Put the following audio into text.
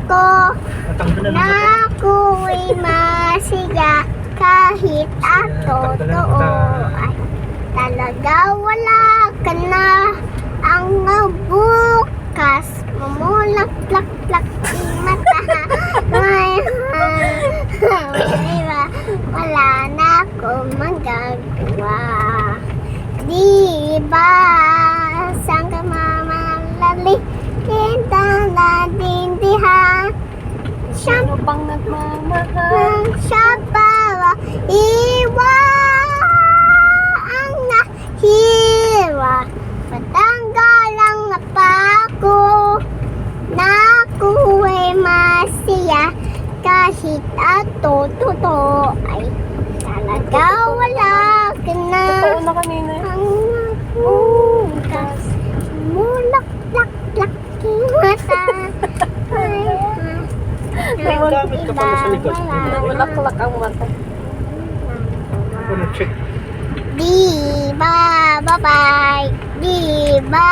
ako na ako'y masaya kahit ang totoo ay talaga wala ka na. Ang bukas mamulak-lak-lak ang mata. Wala na akong magagawa. Di ba saan ka mamalali? Kita natindihan. Sino bang nagmamahal? Siya para ang nahirwa. Patanggalang na pa ako na ako'y masaya kahit ato totoo ay talaga wala ka na. Totoo na kanina. Ang bukas mulak-lak-lak ang mata. Gamit ka pala sa likod. Walaklak ang mata. Check. Di ba, bye-bye. Di ba,